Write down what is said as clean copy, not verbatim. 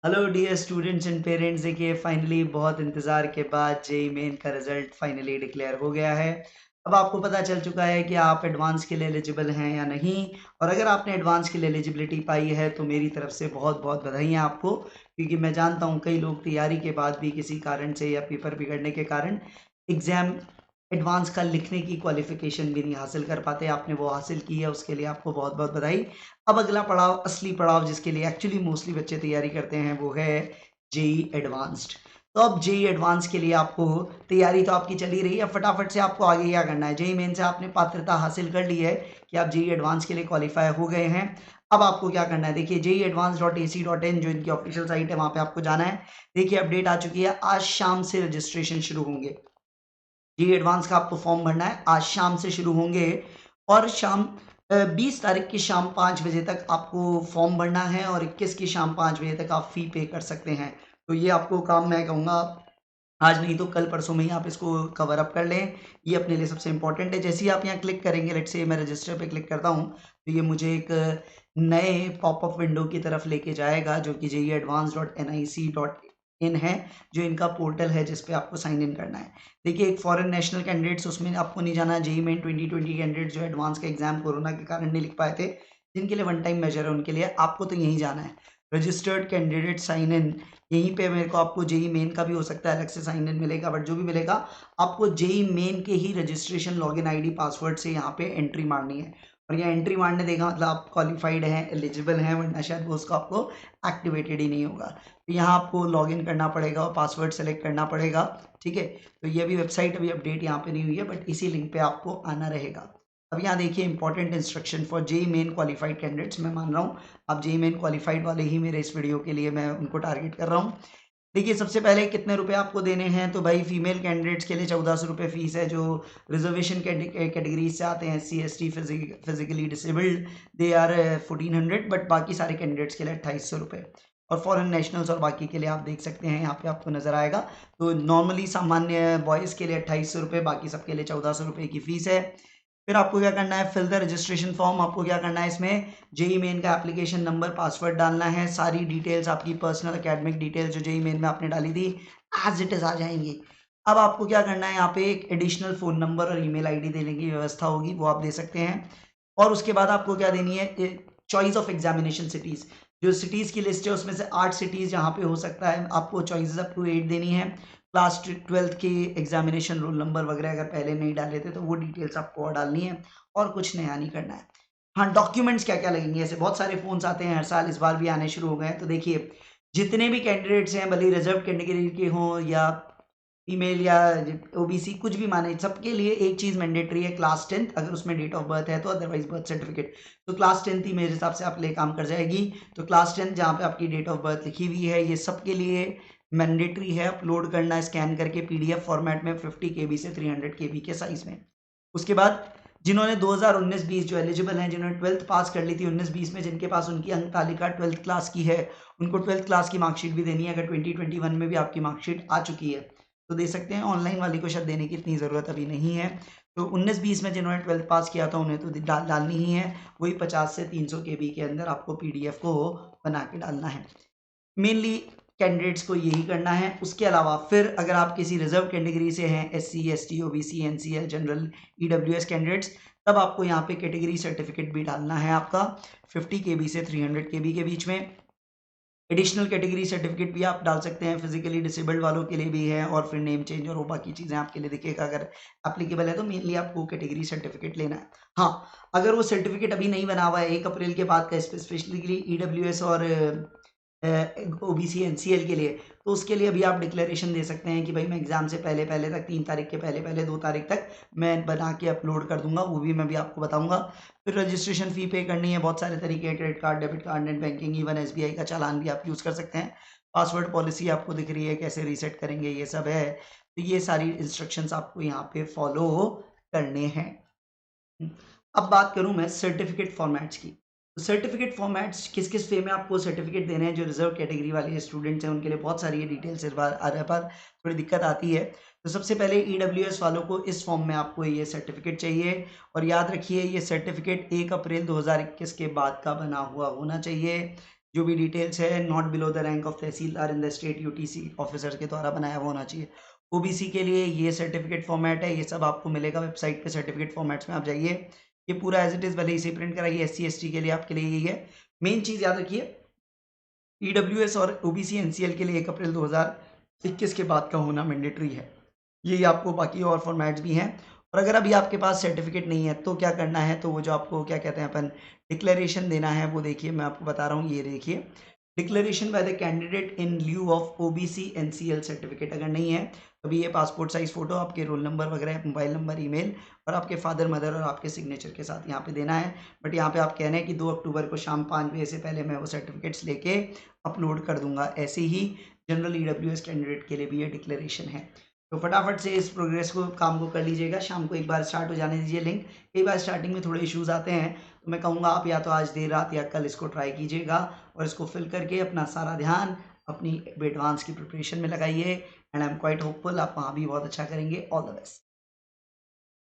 Hello dear students and parents, देखिए finally बहुत इंतज़ार के बाद जेईई मेन का रिज़ल्ट फाइनली डिक्लेयर हो गया है। अब आपको पता चल चुका है कि आप एडवांस के लिए एलिजिबल हैं या नहीं। और अगर आपने एडवांस के लिए एलिजिबिलिटी पाई है तो मेरी तरफ से बहुत-बहुत बधाइयाँ आपको, क्योंकि मैं जानता हूँ कई लोग तैयारी के बाद भी किसी कारण से या पेपर बिगड़ने के कारण एग्ज़ाम एडवांस का लिखने की क्वालिफ़िकेशन भी नहीं हासिल कर पाते। आपने वो हासिल की है, उसके लिए आपको बहुत-बहुत बधाई। अब अगला पड़ाव, असली पड़ाव जिसके लिए एक्चुअली मोस्टली बच्चे तैयारी करते हैं, वो है जेईई एडवांस्ड। तो अब जेईई एडवांस के लिए आपको तैयारी तो आपकी चल ही रही है, फटाफट से आपको आगे क्या करना है। जेईई मेन से आपने पात्रता हासिल कर ली है कि आप जेईई एडवांस के लिए क्वालिफाई हो गए हैं। अब आपको क्या करना है, देखिए jeeadvance.ac.in जो इनकी ऑफिशियल साइट है, वहाँ पे आपको जाना है। देखिए अपडेट आ चुकी है, आज शाम से रजिस्ट्रेशन शुरू होंगे। जेईई एडवांस का आपको फॉर्म भरना है, आज शाम से शुरू होंगे और शाम 20 तारीख की शाम 5 बजे तक आपको फॉर्म भरना है और 21 की शाम 5 बजे तक आप फ़ी पे कर सकते हैं। तो ये आपको काम मैं कहूँगा आज नहीं तो कल परसों में ही आप इसको कवर अप कर लें, ये अपने लिए सबसे इम्पोर्टेंट है। जैसे ही आप यहाँ क्लिक करेंगे, लेट्स से मैं रजिस्टर पे क्लिक करता हूँ, तो ये मुझे एक नए पॉपअप विंडो की तरफ लेके जाएगा जो कि jeeadvance.nic.in है, जो इनका पोर्टल है जिस पे आपको साइन इन करना है। देखिए एक फॉरेन नेशनल कैंडिडेट्स, उसमें आपको नहीं जाना है। जेईई मेन 2020 कैंडिडेट्स जो एडवांस का एग्जाम कोरोना के कारण नहीं लिख पाए थे, जिनके लिए वन टाइम मेजर है, उनके लिए आपको तो यहीं जाना है। रजिस्टर्ड कैंडिडेट साइन इन, यहीं पे मेरे को आपको जेईई मेन का भी हो सकता है अलग से साइन इन मिलेगा, बट जो भी मिलेगा आपको जेईई मेन के ही रजिस्ट्रेशन लॉगिन आईडी पासवर्ड से यहाँ पे एंट्री मारनी है। और यहाँ एंट्री मारने देगा मतलब आप क्वालिफाइड हैं, एलिजिबल हैं, वरना शायद वो उसका आपको एक्टिवेटेड ही नहीं होगा। तो यहाँ आपको लॉगिन करना पड़ेगा और पासवर्ड सेलेक्ट करना पड़ेगा, ठीक है। तो ये भी वेबसाइट अभी अपडेट यहाँ पे नहीं हुई है, बट इसी लिंक पे आपको आना रहेगा। अब यहाँ देखिए important instruction for JEE main qualified candidates, मैं मान रहा हूँ आप जेईई मेन क्वालिफाइड वाले ही मेरे इस वीडियो के लिए मैं उनको टारगेट कर रहा हूँ। देखिए सबसे पहले कितने रुपए आपको देने हैं, तो भाई फीमेल कैंडिडेट्स के लिए 1400 रुपये फीस है। जो रिजर्वेशन कैटेगरीज से आते हैं, SC ST, physically disabled, they are 1400, but बाकी सारे कैंडिडेट्स के लिए 2800 रुपये। और फॉरेन नेशनल्स और बाकी के लिए आप देख सकते हैं, यहाँ पे आपको नजर आएगा। तो नॉर्मली सामान्य बॉयज़ के लिए 2800 रुपये, बाकी सबके लिए 1400 रुपये की फीस है। फिर आपको क्या करना है, फिल द रजिस्ट्रेशन फॉर्म। आपको क्या करना है, इसमें जेईई मेन का एप्लीकेशन नंबर, पासवर्ड डालना है। सारी डिटेल्स आपकी पर्सनल एकेडमिक डिटेल्स जो जेईई मेन में आपने डाली थी, एज इट इज आ जाएंगी। अब आपको क्या करना है, यहाँ पे एक एडिशनल फ़ोन नंबर और ईमेल आईडी देने की व्यवस्था होगी, वो आप दे सकते हैं। और उसके बाद आपको क्या देनी है, चॉइस ऑफ एग्जामिनेशन सिटीज़। जो सिटीज़ की लिस्ट है उसमें से 8 सिटीज़ जहाँ पे हो सकता है, आपको चॉइसेस अप टू 8 देनी है। क्लास 12th की एग्जामिनेशन रोल नंबर वगैरह अगर पहले नहीं डाले थे तो वो डिटेल्स आपको और डालनी है, और कुछ नया नहीं करना है। हाँ, डॉक्यूमेंट्स क्या-क्या लगेंगे, ऐसे बहुत सारे फ़ोन्स आते हैं हर साल, इस बार भी आने शुरू हो गए हैं। तो देखिए, जितने भी कैंडिडेट्स हैं, भले ही रिज़र्व कैटेगरी के हों या फीमेल या ओबीसी, कुछ भी माने, सबके लिए एक चीज़ मैंडेटरी है, क्लास 10th, अगर उसमें डेट ऑफ बर्थ है तो, अदरवाइज़ बर्थ सर्टिफिकेट। तो क्लास 10th ही मेरे हिसाब से आप लिए काम कर जाएगी। तो क्लास 10th जहाँ पे आपकी डेट ऑफ बर्थ लिखी हुई है, ये सबके लिए मैंडेटरी है अपलोड करना स्कैन करके पीडीएफ फॉर्मेट में 50 केबी से 300 केबी के साइज़ में। उसके बाद जिन्होंने 2019-20 जो एलिजिबल हैं, जिन्होंने 12th पास कर ली थी 19-20 में, जिनके पास उनकी अंक तालिका 12th क्लास की है, उनको 12th क्लास की मार्कशीट भी देनी है। अगर 2021 में भी आपकी मार्कशीट आ चुकी है तो दे सकते हैं, ऑनलाइन वाली को शायद देने की इतनी ज़रूरत अभी नहीं है। तो 19-20 में जिन्होंने 12th पास किया था उन्हें तो डालनी ही है, वही 50 से 300 केबी के अंदर आपको पीडीएफ को बना के डालना है। मेनली कैंडिडेट्स को यही करना है। उसके अलावा फिर अगर आप किसी रिजर्व कैटेगरी से हैं, SC, ST, OBC, NCL, general, EWS candidates, तब आपको यहाँ पे कैटेगरी सर्टिफिकेट भी डालना है आपका 50 केबी से 300 केबी के बीच में। एडिशनल कैटेगरी सर्टिफिकेट भी आप डाल सकते हैं, फिजिकली डिसेबल्ड वालों के लिए भी है, और फिर नेम चेंज और वो बाकी चीज़ें आपके लिए देखिएगा। अगर एप्लीकेबल है तो मेनली आपको कैटेगरी सर्टिफिकेट लेना है। हाँ, अगर वो सर्टिफिकेट अभी नहीं बना हुआ है, 1 अप्रैल के बाद का, स्पेसिफिकली ईडब्ल्यूएस और ओबीसी एनसीएल के लिए, तो उसके लिए भी आप डिक्लेरेशन दे सकते हैं कि भाई मैं एग्ज़ाम से पहले-पहले तक, 3 तारीख के पहले-पहले 2 तारीख तक मैं बना के अपलोड कर दूँगा, वो भी मैं भी आपको बताऊँगा। फिर रजिस्ट्रेशन फ़ी पे करनी है, बहुत सारे तरीके हैं, credit card, debit card, net banking, even SBI का चालान भी आप यूज़ कर सकते हैं। पासवर्ड पॉलिसी आपको दिख रही है, कैसे रीसेट करेंगे, ये सब है। तो ये सारी इंस्ट्रक्शंस आपको यहाँ पे फॉलो करने हैं। अब बात करूँ मैं सर्टिफिकेट फॉर्मेट्स की। तो सर्टिफिकेट फॉर्मेट्स किस-किस वे में आपको सर्टिफिकेट देने हैं, जो रिज़र्व कैटेगरी वाले स्टूडेंट्स हैं उनके लिए बहुत सारी ये डिटेल्स इस बार पर थोड़ी दिक्कत आती है। तो सबसे पहले ईडब्ल्यूएस वालों को इस फॉर्म में आपको ये सर्टिफिकेट चाहिए, और याद रखिए ये सर्टिफिकेट 1 अप्रैल 2021 के बाद का बना हुआ होना चाहिए। जो भी डिटेल्स है not below the rank of tehsildar in the state UTC officer के द्वारा बनाया हुआ होना चाहिए। ओबीसी के लिए ये सर्टिफिकेट फॉर्मेट है, ये सब आपको मिलेगा वेबसाइट पे, सर्टिफिकेट फॉर्मेट्स में आप जाइए, ये पूरा एज इट इज़ भले इसे प्रिंट कराइए। एससी एसटी के लिए आपके लिए यही है। मेन चीज़ याद रखिए, ईडब्ल्यूएस और ओबीसी एनसीएल के लिए 1 अप्रैल 2021 के बाद का होना मैंडेटरी है। यही आपको बाकी और फॉर्मेट्स भी हैं। और अगर अभी आपके पास सर्टिफिकेट नहीं है तो क्या करना है, तो वो जो आपको क्या कहते हैं अपन डिक्लेरेशन देना है, वो देखिए मैं आपको बता रहा हूँ, ये देखिए declaration by the candidate in lieu of OBC NCL certificate. अगर नहीं है तो अभी ये पासपोर्ट साइज फोटो, आपके रोल नंबर वगैरह, मोबाइल नंबर, ईमेल और आपके फादर मदर और आपके सिग्नेचर के साथ यहाँ पे देना है। बट यहाँ पे आप कह रहे हैं कि 2 अक्टूबर को शाम 5 बजे से पहले मैं वो सर्टिफिकेट्स लेके अपलोड कर दूंगा। ऐसे ही जनरल ईडब्ल्यूएस कैंडिडेट के लिए भी ये डिक्लेरेशन है। तो फटाफट से इस प्रोग्रेस को, काम को कर लीजिएगा। शाम को एक बार स्टार्ट हो जाने दीजिए लिंक। कई बार स्टार्टिंग में थोड़े इश्यूज आते हैं, तो मैं कहूँगा आप या तो आज देर रात या कल इसको ट्राई कीजिएगा और इसको फिल करके अपना सारा ध्यान अपनी एडवांस की प्रिपरेशन में लगाइए। And I am quite hopeful आप वहाँ भी बहुत अच्छा करेंगे। All the best.